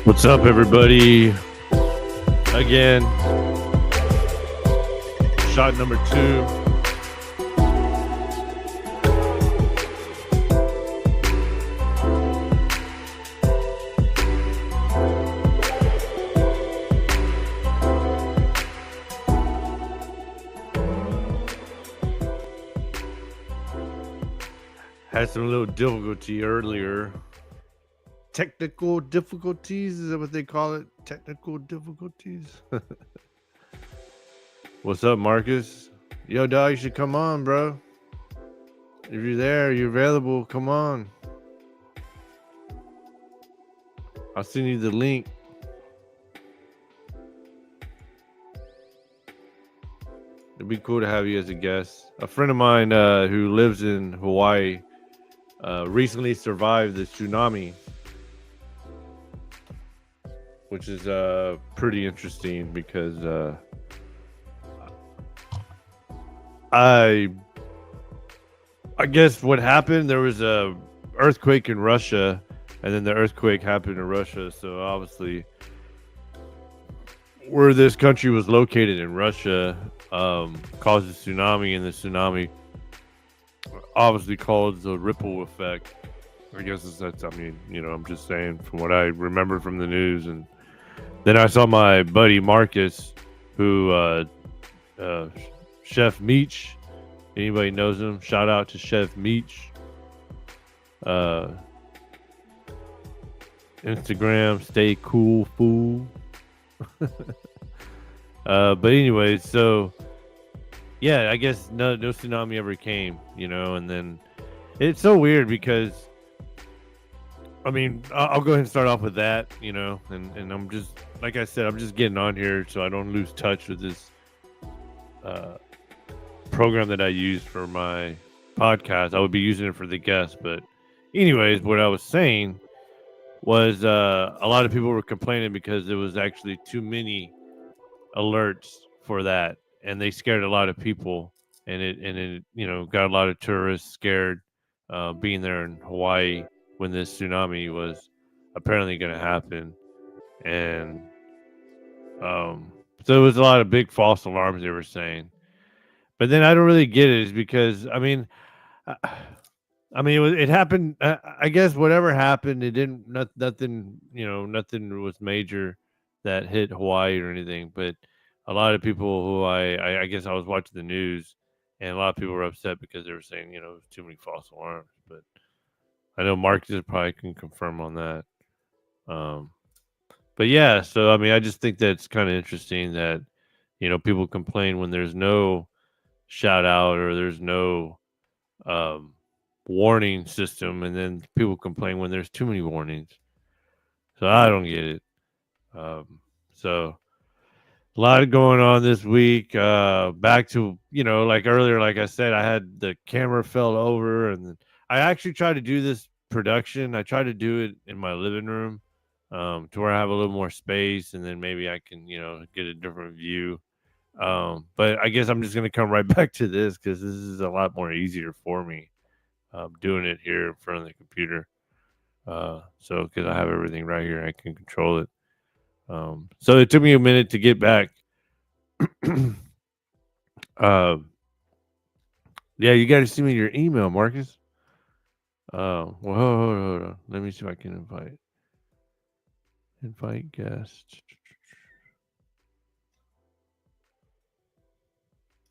What's up, everybody? Again, shot number 2. Had some little difficulty earlier. Technical difficulties, is that what they call it? Technical difficulties. What's up, Marcus? Yo, dog, you should come on, bro. If you're there, you're available, come on. I'll send you the link. It'd be cool to have you as a guest. A friend of mine who lives in Hawaii recently survived the tsunami, which is pretty interesting because I guess what happened, there was a earthquake in Russia, and then the earthquake happened in Russia. So obviously, where this country was located in Russia caused a tsunami, and the tsunami obviously caused a ripple effect. I guess that's, I mean, I'm just saying from what I remember from the news. And then I saw my buddy Marcus, who Chef Meech. Anybody knows him? Shout out to Chef Meech. Instagram, stay cool, fool. But anyway, so yeah, I guess no tsunami ever came, and then it's so weird because, I mean, I'll go ahead and start off with that, and I'm just, like I said, I'm just getting on here so I don't lose touch with this program that I use for my podcast. I would be using it for the guests, but anyways, what I was saying was a lot of people were complaining because there was actually too many alerts for that, and they scared a lot of people, and it got a lot of tourists scared being there in Hawaii when this tsunami was apparently going to happen. And so it was a lot of big false alarms they were saying. But then I don't really get it, is because I mean it happened. I guess whatever happened, it didn't nothing nothing was major that hit Hawaii or anything. But a lot of people who I guess I was watching the news, and a lot of people were upset because they were saying too many false alarms. But I know Marcus probably can confirm on that. But yeah, so I mean, I just think that's kind of interesting that people complain when there's no shout out or there's no warning system, and then people complain when there's too many warnings. So I don't get it. So a lot going on this week. Back to like earlier, like I said, I had the camera fell over, and I actually tried to do this production. I tried to do it in my living room, to where I have a little more space, and then maybe I can get a different view. But I guess I'm just gonna come right back to this because this is a lot more easier for me, doing it here in front of the computer. So because I have everything right here, I can control it. So it took me a minute to get back. Yeah, you got to send me your email, Marcus. Well, hold on. Let me see if I can invite guests.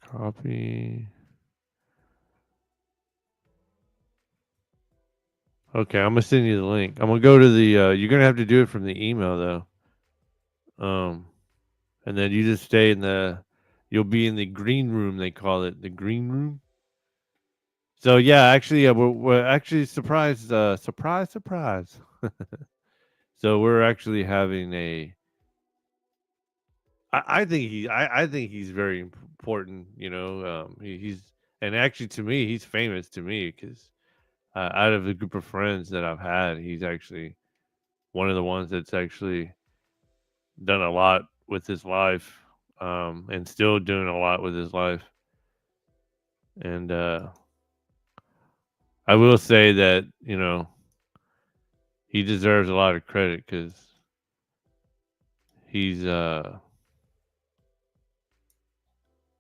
Copy. Okay, I'm gonna send you the link. I'm gonna go to the. You're gonna have to do it from the email though. And then you just stay in the. You'll be in the green room. They call it the green room. So yeah, actually, we're actually surprised. Surprise. So we're actually having a. I think I think he's very important. He's, and actually to me, he's famous to me because out of the group of friends that I've had, he's actually one of the ones that's actually done a lot with his life, and still doing a lot with his life. And I will say that he deserves a lot of credit because he's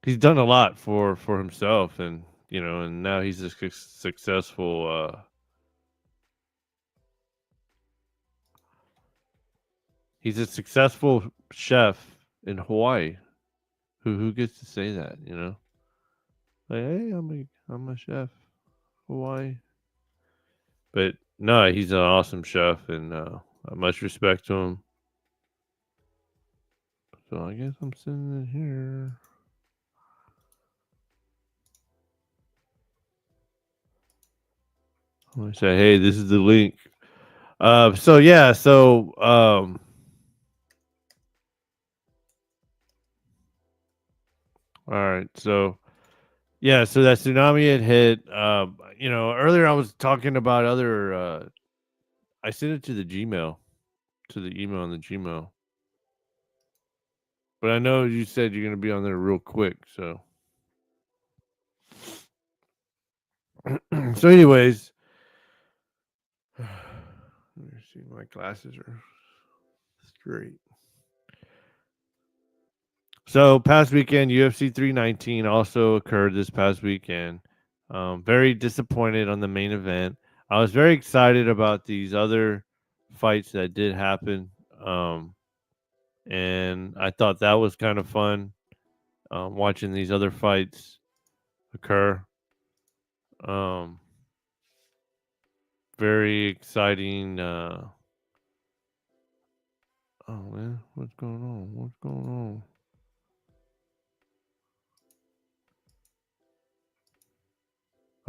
he's done a lot for himself, and and now he's a successful he's a successful chef in Hawaii. Who gets to say that? Like, hey, I'm a chef, Hawaii. But no, he's an awesome chef, and much respect to him. So I guess I'm sending it here. I'm gonna say, hey, this is the link. So yeah, so all right, so yeah, so that tsunami had hit. Earlier I was talking about other. I sent it to the Gmail, to the email on the Gmail, but I know you said you're gonna be on there real quick. So, so anyways, let me see. My glasses are straight. So past weekend, UFC 319 also occurred this past weekend. Very disappointed on the main event. I was very excited about these other fights that did happen, and I thought that was kind of fun watching these other fights occur. Um, Very exciting. Oh man, what's going on? What's going on?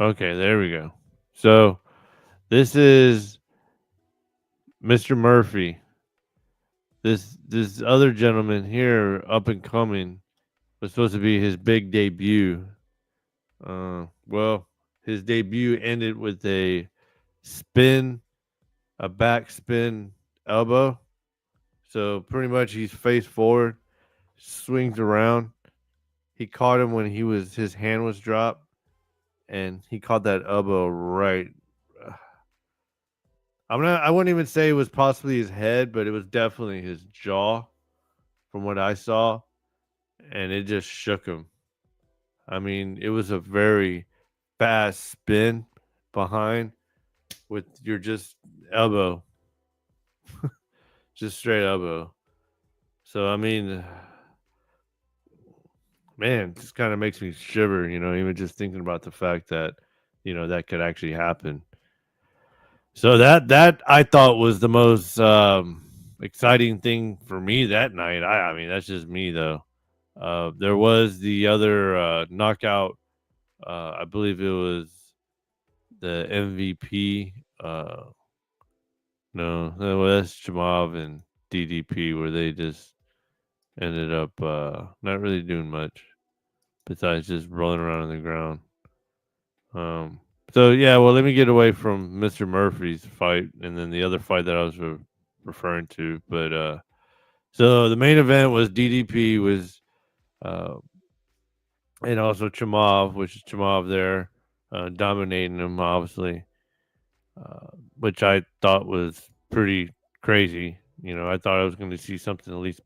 Okay, there we go. So this is Mr. Murphy. This other gentleman here, up and coming, was supposed to be his big debut. Well, his debut ended with spin, a back spin elbow. So pretty much he's face forward, swings around. He caught him when his hand was dropped, and he caught that elbow right. I wouldn't even say it was possibly his head, but it was definitely his jaw from what I saw, and it just shook him. I mean, it was a very fast spin behind with your just elbow, just straight elbow. So I mean, man, just kind of makes me shiver, even just thinking about the fact that, that could actually happen. So that I thought was the most exciting thing for me that night. I mean, that's just me though. There was the other knockout. I believe it was the MVP. No, that's Jamav and DDP, where they just ended up not really doing much besides just rolling around on the ground. Um, so yeah, well, let me get away from Mr. Murphy's fight and then the other fight that I was referring to. But so the main event was DDP was uh, and also Chamav, which is Chamav there, dominating him obviously, which I thought was pretty crazy. I thought I was going to see something at least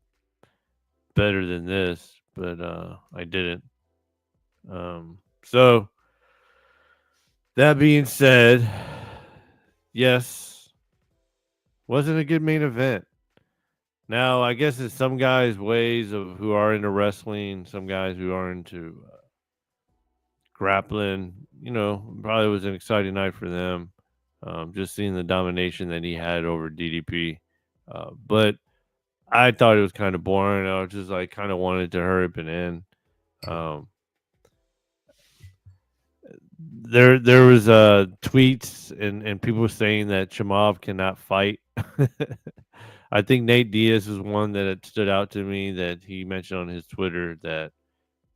better than this, but I didn't. So that being said, yes, wasn't a good main event. Now, I guess it's some guys' ways of who are into wrestling, some guys who are into grappling. Probably was an exciting night for them. Just seeing the domination that he had over DDP. But I thought it was kind of boring. I was just like kind of wanted to hurry up and end. Um, there was tweets and people saying that Chamav cannot fight. I think Nate Diaz was one that had stood out to me that he mentioned on his Twitter that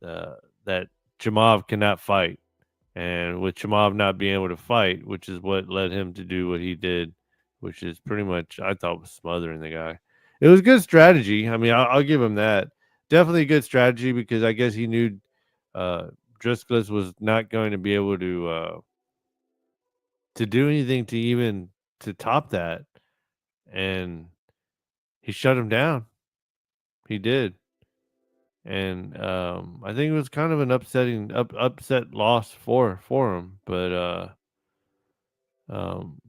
uh, that Chamav cannot fight, and with Chamav not being able to fight, which is what led him to do what he did, which is pretty much I thought was smothering the guy. It was good strategy. I mean, I'll give him that. Definitely good strategy because I guess he knew uh, Driscollus was not going to be able to do anything to even to top that, and he shut him down. He did, and I think it was kind of an upset loss for him. But um,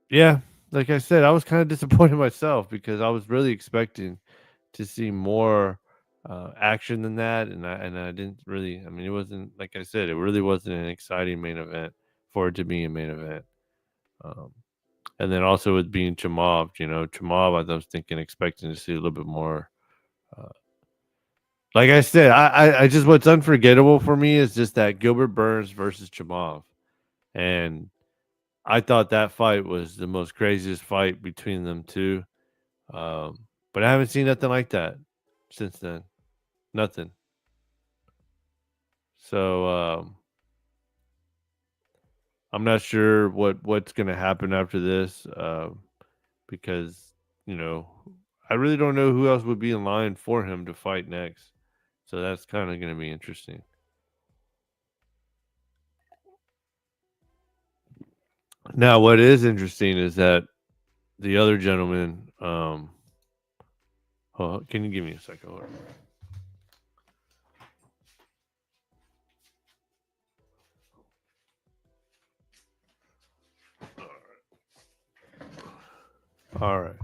yeah, like I said, I was kind of disappointed myself because I was really expecting to see more action than that, and I didn't really. I mean, it wasn't like I said, it really wasn't an exciting main event for it to be a main event. Um, and then also with being Chamav, Chamav, I was thinking, expecting to see a little bit more. Uh, like I said, I just what's unforgettable for me is just that Gilbert Burns versus Chamav, and I thought that fight was the most craziest fight between them two. But I haven't seen nothing like that since then. Nothing. So I'm not sure what's going to happen after this because you know I really don't know who else would be in line for him to fight next. So that's kind of going to be interesting. Now, what is interesting is that the other gentleman. Can you give me a second? Hold on. All right.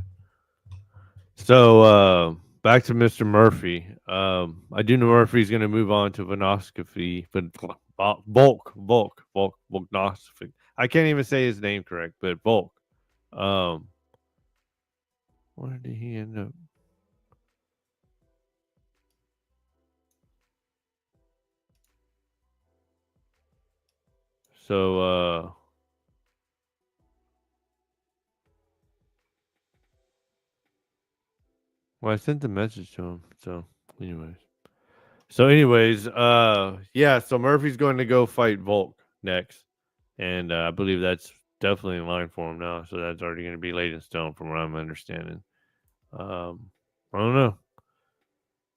So back to Mr. Murphy. I do know Murphy's going to move on to Volkanovski, but Volkanovski. I can't even say his name correct, but Volk. Um, where did he end up? So, well, I sent the message to him. So, anyways. Yeah. So Murphy's going to go fight Volk next, and I believe that's definitely in line for him now. So that's already going to be laid in stone, from what I'm understanding. I don't know.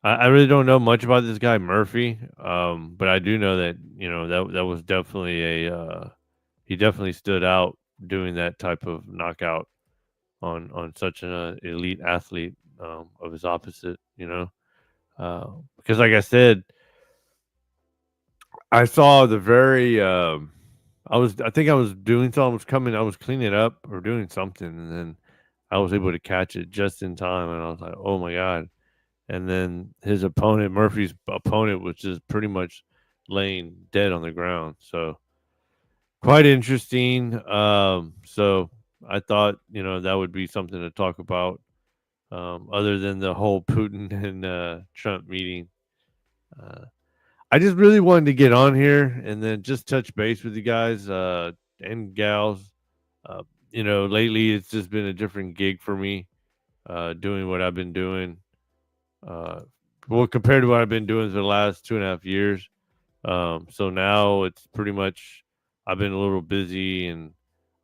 I really don't know much about this guy Murphy, but I do know that that was definitely a he definitely stood out doing that type of knockout on such an elite athlete of his opposite. Because like I said, I saw the very. I think I was doing something. I was coming. I was cleaning up or doing something, and then I was able to catch it just in time, and I was like, "Oh my god!" And then his opponent, Murphy's opponent, was just pretty much laying dead on the ground. So quite interesting. So I thought that would be something to talk about. Other than the whole Putin and Trump meeting, uh, I just really wanted to get on here and then just touch base with you guys and gals. Uh, lately it's just been a different gig for me, doing what I've been doing. Uh, well, compared to what I've been doing for the last 2.5 years. So now it's pretty much I've been a little busy and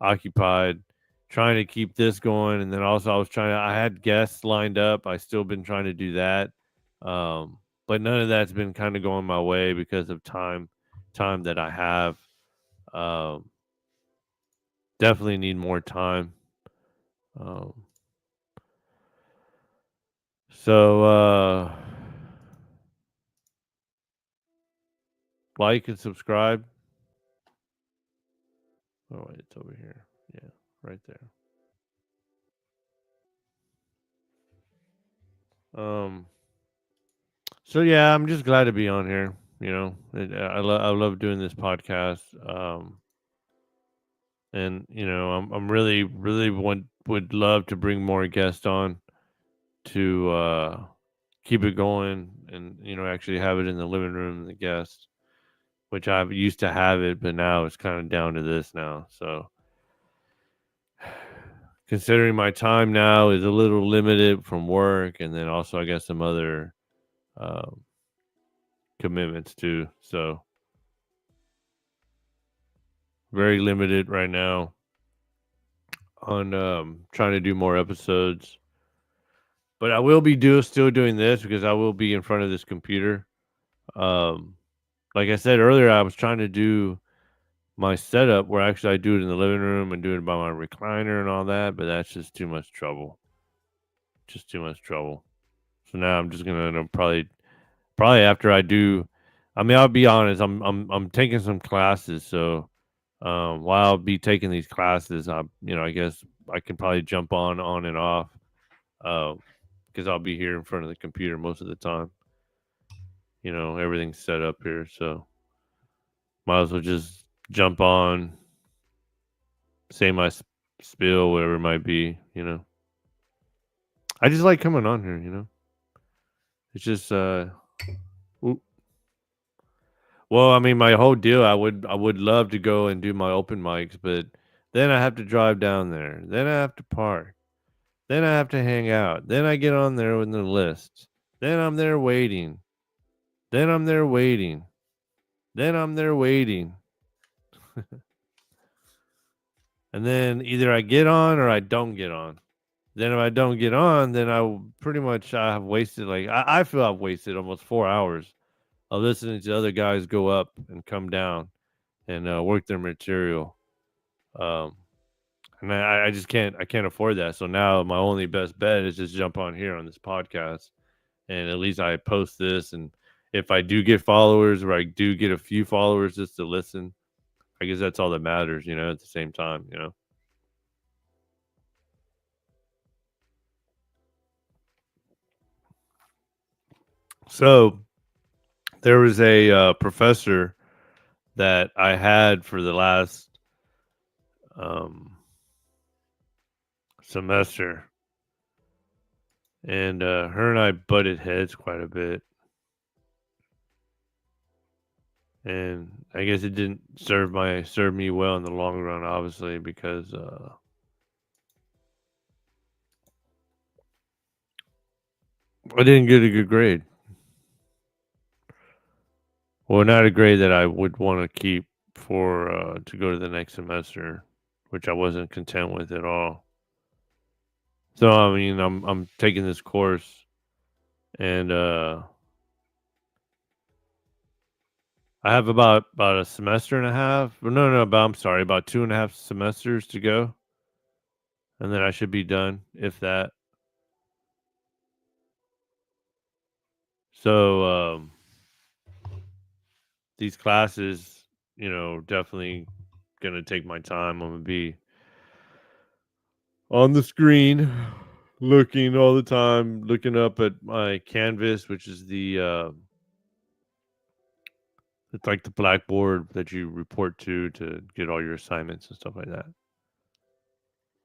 occupied trying to keep this going, and then also I had guests lined up. I still been trying to do that, but none of that's been kind of going my way because of time that I have. Um, Definitely need more time. Um, so like and subscribe. Oh wait, it's over here. Yeah, right there. Um, So yeah, I'm just glad to be on here. I love doing this podcast. And I'm really would love to bring more guests on to keep it going, and actually have it in the living room, the guests, which I've used to have it, but now it's kind of down to this now. So considering my time now is a little limited from work, and then also I got some other um, commitments too. So very limited right now on trying to do more episodes. But I will be still doing this because I will be in front of this computer. Um, like I said earlier, I was trying to do my setup where actually I do it in the living room and do it by my recliner and all that, but that's just too much trouble. Just too much trouble. So now I'm just gonna probably after I do. I mean, I'll be honest. I'm taking some classes, so while I'll be taking these classes, I guess I can probably jump on and off, because I'll be here in front of the computer most of the time. Everything's set up here, so might as well just jump on, say my spill, whatever it might be. I just like coming on here. It's just well, I mean, my whole deal, I would love to go and do my open mics, but then I have to drive down there. Then I have to park. Then I have to hang out. Then I get on there with the list. Then I'm there waiting. Then I'm there waiting. Then I'm there waiting. And then either I get on or I don't get on. Then if I don't get on, then pretty much I have wasted, like, I feel I've wasted almost 4 hours of listening to other guys go up and come down and work their material. Um, and I just can't afford that. So now my only best bet is just jump on here on this podcast, and at least I post this. And if I do get followers, or I do get a few followers just to listen, I guess that's all that matters, at the same time. So there was a professor that I had for the last semester, and her and I butted heads quite a bit. And I guess it didn't serve me well in the long run, obviously, because I didn't get a good grade. Well, not a grade that I would want to keep for to go to the next semester, which I wasn't content with at all. So I mean, I'm taking this course, and I have about a semester and a half. No, but I'm sorry, about 2.5 semesters to go, and then I should be done, if that. So these classes, definitely gonna take my time. I'm gonna be on the screen, looking all the time, looking up at my Canvas, which is it's like the blackboard that you report to get all your assignments and stuff like that.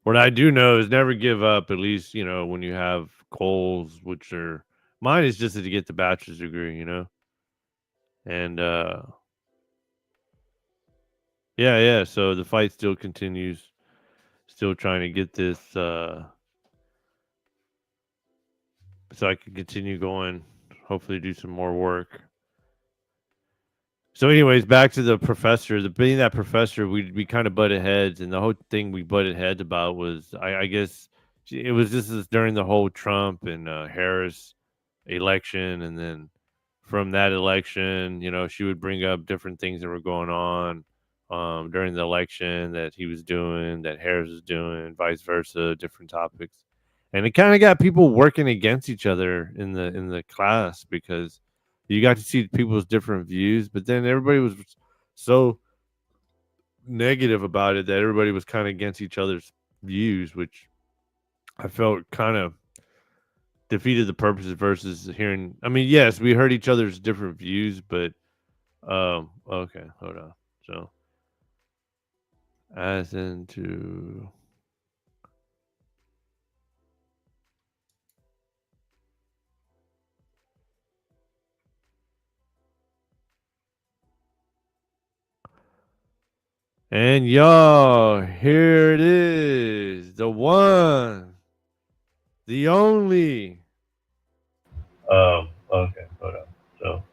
What I do know is never give up. At least when you have goals, which are mine is just to get the bachelor's degree. And yeah. So the fight still continues. Still trying to get this, so I can continue going. Hopefully, do some more work. So, anyways, back to the professor. Being that professor, we kind of butted heads, and the whole thing we butted heads about was, I guess, it was this is during the whole Trump and Harris election, and then from that election, she would bring up different things that were going on during the election that he was doing, that Harris was doing, vice versa, different topics, and it kind of got people working against each other in the class, because you got to see people's different views, but then everybody was so negative about it that everybody was kind of against each other's views, which I felt kind of defeated the purposes versus hearing. I mean, yes, we heard each other's different views, but okay, hold on. So as into and y'all, here it is, the one, the only. Okay, hold on. So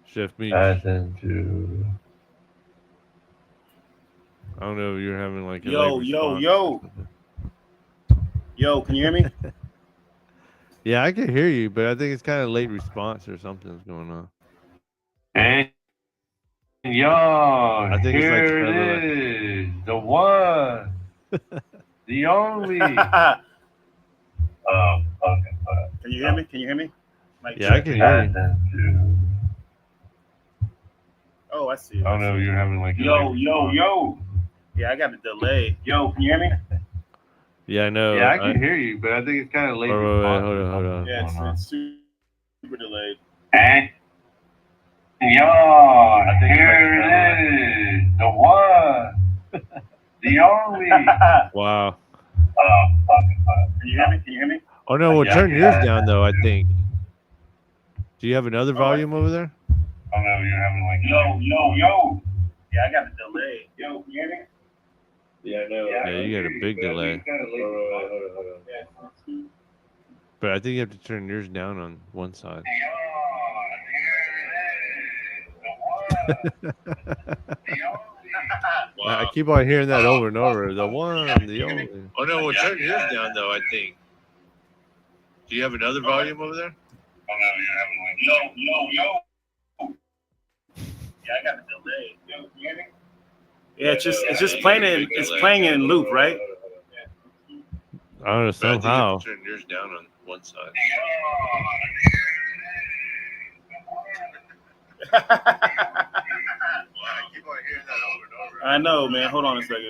shift me as into. I don't know if you're having like a late response. Yo, can you hear me? Yeah, I can hear you, but I think it's kind of late response or something's going on. And y'all, I think it's like here it is, the one, the only. Okay. Can Can you hear me? Can you hear me? Mic Yeah, I check. can hear you. Oh, I see. I don't know. You're having like Yo. Yeah, I got a delay. Yo, can you hear me? Yeah, I know. Yeah, I can hear you, but I think it's kind of late. Wait, hold on. Yeah, it's super delayed. Hey, yo, here it is, the one, the only. Wow. Can you hear me? Can you hear me? Oh no, well turn yours down though, I think. Do you have another Oh, volume over there? I don't know. You're having like Yo. Yeah, I got a delay. Yo, can you hear me? Yeah, I know. Yeah, you got a big delay. Hold on. But I think you have to turn yours down on one side. I keep on hearing that over and over. The one, the only. Oh no, well turn yours down though, I think. Do you have another volume over there? Oh no, you're having like Yo. Yeah, I got a delay. Yo, can you hear me? Yeah, it's playing in loop, right? I don't know, But I think you have somehow. to turn yours down on one side. I know, man. Hold on a second. Do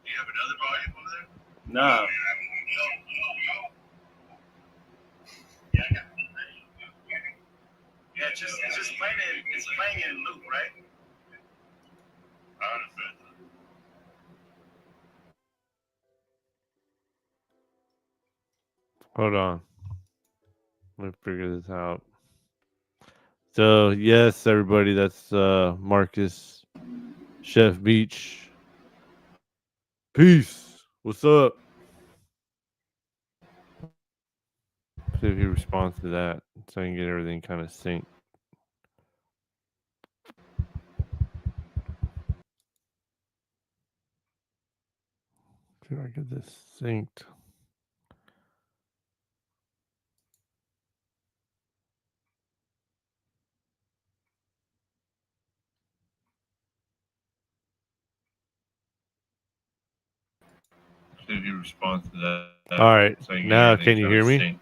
you have another volume over there? Nah. Yeah, it's playing in loop, right? Hold on. Let me figure this out. So yes, everybody, that's Marcus, Chef Beach. Peace. What's up? See if he responds to that so I can get everything kind of synced. See if I get this synced. See if he responds to that. All right. So I Now, get can you hear me? synced.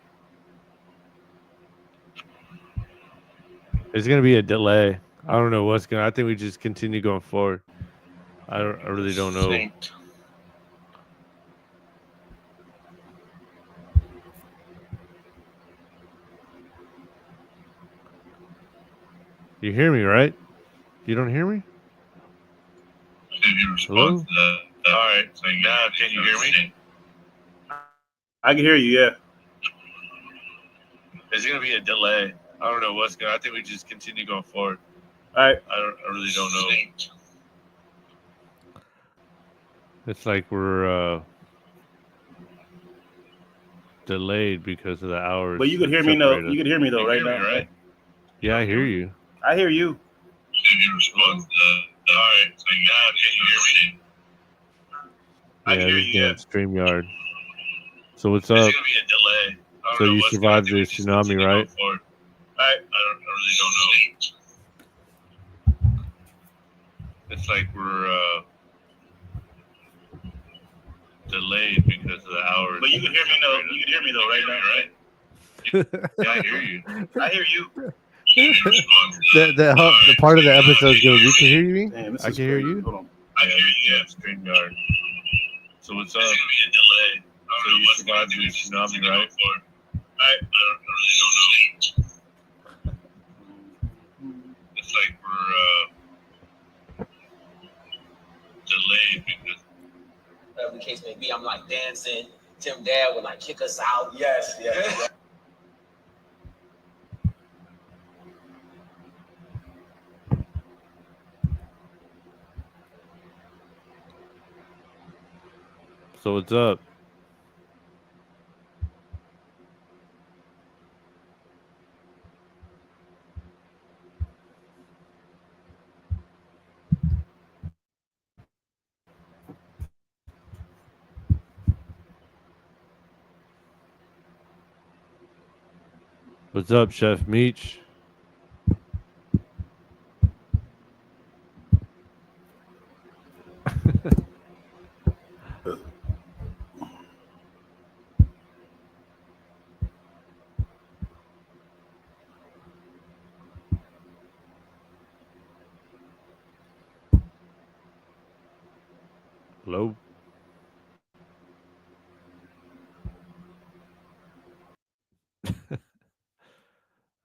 There's gonna be a delay. I don't know what's gonna. I think we just continue going forward. I really don't know. Synced. You hear me, right? You don't hear me? See if he responds Hello? to that. All right. So now can you hear me? I can hear you, yeah. There's gonna be a delay. I don't know what's gonna. I think we just continue going forward. All right. I really don't know. It's like we're delayed because of the hours. But you can hear me though. You can hear me though, right now. Right? Yeah, I hear you. I hear you. See if he responds to that. All right. So now can you hear me? I Yeah, can hear this you, damn yeah. StreamYard. So what's There's up? gonna be a delay. I don't So know you what's gonna survived do. the We just tsunami, continue right? going forward. I really don't know. It's like we're delayed because of the hours. But you can hear me though. You can hear me though, right now, right? Yeah, I hear you. I hear you. the part of the episode is going to be. Can hear you? Damn, this I is can hear crazy. you. Hold on. I hear you. Yeah, StreamYard. So what's up? there's gonna be a delay. So you survived the tsunami, right? I really don't know. It's like we're delayed because. Whatever the case may be, I'm like dancing. Tim Dad would like kick us out. Yes. So what's up? What's up, Chef Meach? Hello.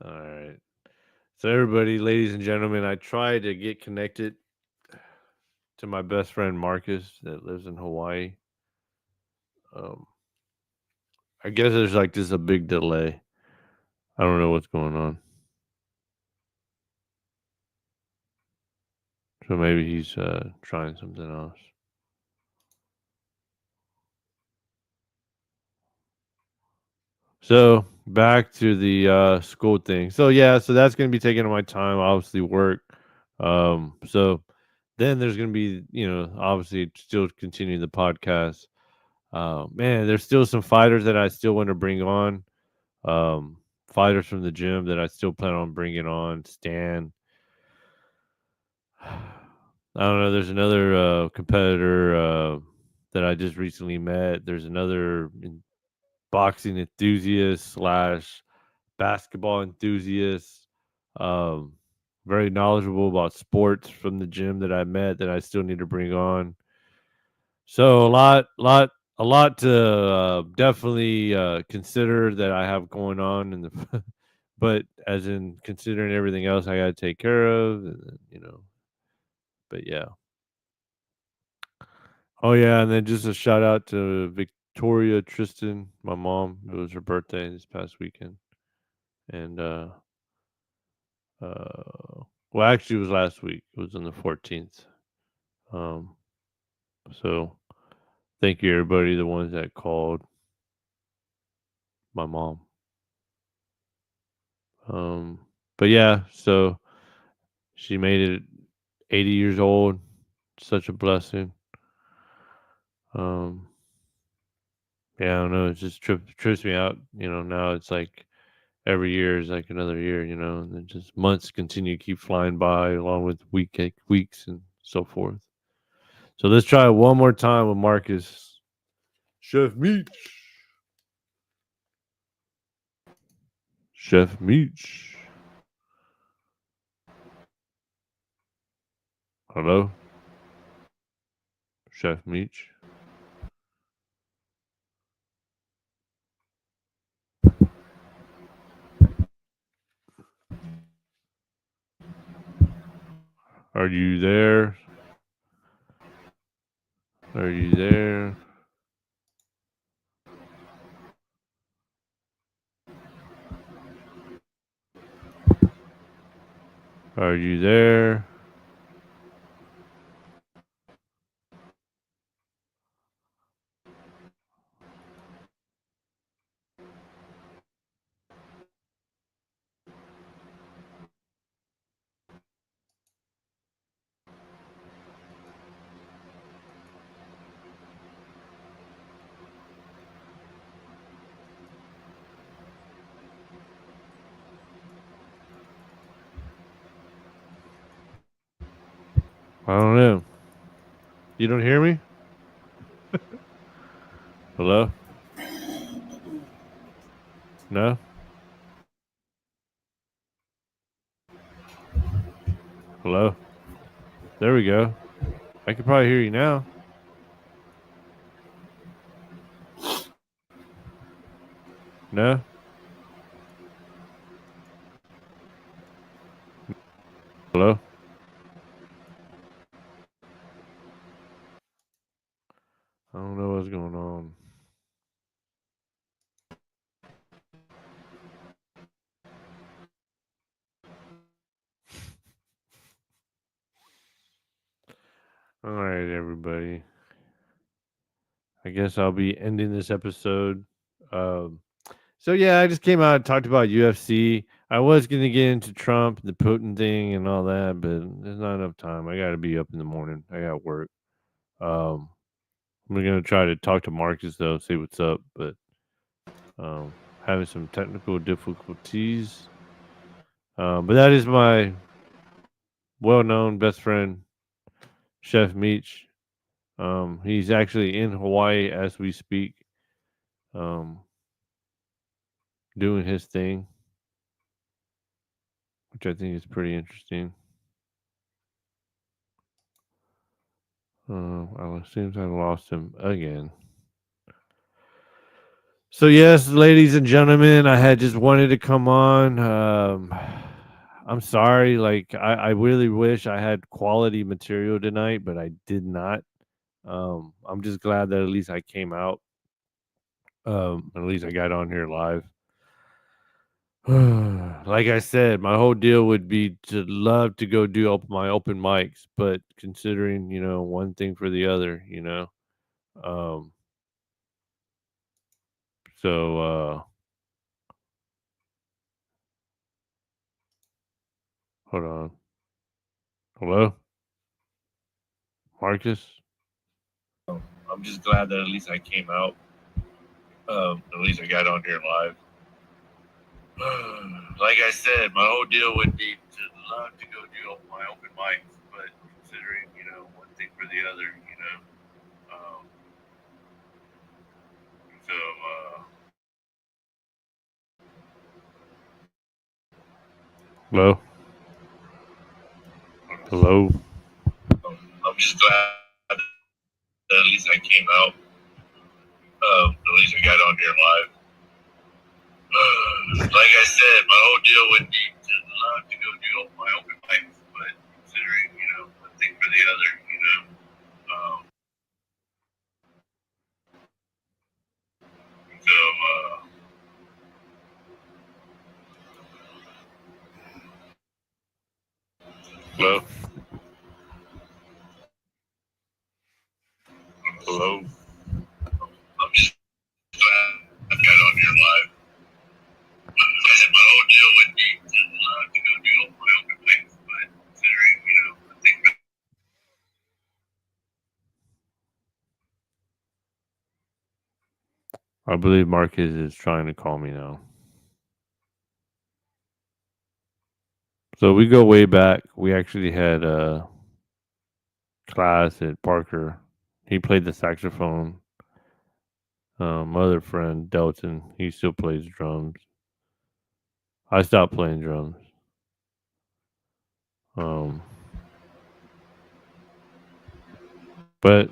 All right. So, everybody, ladies and gentlemen, I tried to get connected to my best friend Marcus that lives in Hawaii. Um, I guess there's like just a big delay. I don't know what's going on. So maybe he's trying something else. So back to the school thing. So yeah, so that's gonna be taking up my time. Obviously, work. So then there's gonna be obviously still continue the podcast. Man, there's still some fighters that I still want to bring on. Um, Fighters from the gym that I still plan on bringing on. Stan. I don't know. There's another competitor that I just recently met. There's another boxing enthusiast slash basketball enthusiast. Um, Very knowledgeable about sports from the gym that I met that I still need to bring on. So a lot to definitely consider that I have going on in the, but as in considering everything else I got to take care of, and. But yeah. Oh yeah, and then just a shout out to Victoria Tristan, my mom. It was her birthday this past weekend, and well, actually, it was last week. It was on the 14th. Um, so thank you everybody, the ones that called my mom. Um, but yeah, so she made it 80 years old. Such a blessing. Um, yeah, I don't know. It just trips me out. Now it's like every year is like another year, and then just months continue to keep flying by along with weeks and so forth. So let's try it one more time with Marcus. Chef Meach. Chef Meach. Hello? Chef Meach. Are you there? Are you there? Are you there? I don't know. You don't hear me? Hello? No? Hello? There we go. I can probably hear you now. No? Hello? I don't know what's going on. All right, everybody. I guess I'll be ending this episode. Um, so yeah, I just came out and talked about UFC. I was gonna get into Trump, the Putin thing, and all that, but there's not enough time. I got to be up in the morning. I got work. Um, we're gonna try to talk to Marcus though, see what's up, but having some technical difficulties. But that is my well-known best friend, Chef Meach. He's actually in Hawaii as we speak, um, doing his thing, which I think is pretty interesting. It seems I lost him again. So yes, ladies and gentlemen, I had just wanted to come on. I'm sorry, like I really wish I had quality material tonight, but I did not. I'm just glad that at least I came out. At least I got on here live. Like I said, my whole deal would be to love to go do my open mics, but considering one thing for the other, um, so hold on, hello, Marcus. I'm just glad that at least I came out. At least I got on here live. Like I said, my whole deal would be to love to go do my open mics, but considering one thing for the other, so hello, hello. I'm just glad that at least I came out. At least I got on here live. Like I said, my whole deal would be to love to go do my open mics, but considering one thing for the other, Um, so hello, hello. I'm just glad I got on here live. Like I said, my whole deal would be to go do my open mics, but considering one thing for I believe Marcus is trying to call me now. So we go way back. We actually had a class at Parker. He played the saxophone. My other friend, Delton, he still plays drums. I stopped playing drums. But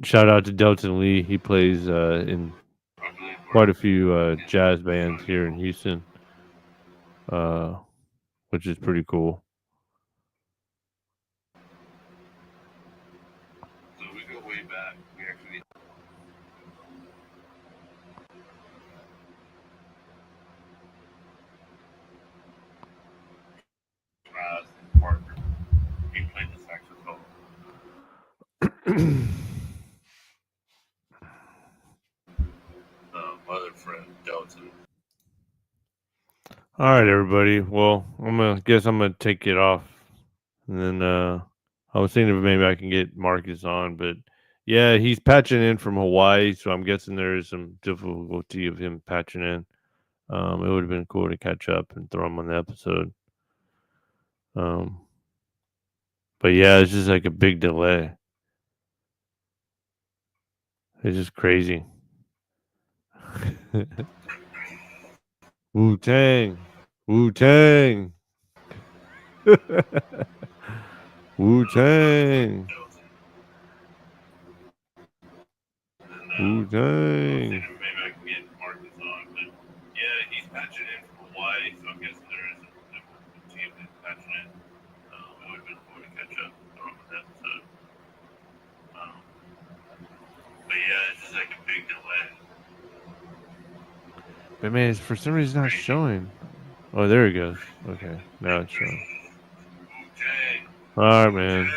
shout out to Delton Lee. He plays in quite a few jazz bands here in Houston, uh, which is pretty cool. So we go way back. We actually class in Parker. He played the saxophone. Other friend Delton. All right, everybody. Well, I'm gonna take it off, and then I was thinking if maybe I can get Marcus on, but yeah, he's patching in from Hawaii, so I'm guessing there is some difficulty of him patching in. It would have been cool to catch up and throw him on the episode. Um, but yeah, it's just like a big delay. It's just crazy. Wu Tang, Wu Tang, Wu Tang, Wu Tang. Maybe I can get Marcus on, but yeah, he's patching in from Hawaii, so I'm guessing there is a team that's patching in. It would have been cool to catch up on that episode. Um, but yeah, it's just like a big delay. But man, it's for some reason not showing. Oh, there he goes. Okay, now it's showing. All right, man.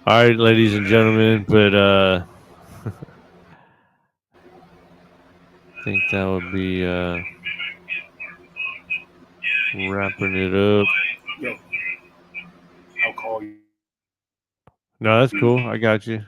All right, ladies and gentlemen, but I think that would be wrapping it up. Yo, I'll call you. No, that's cool. I got you.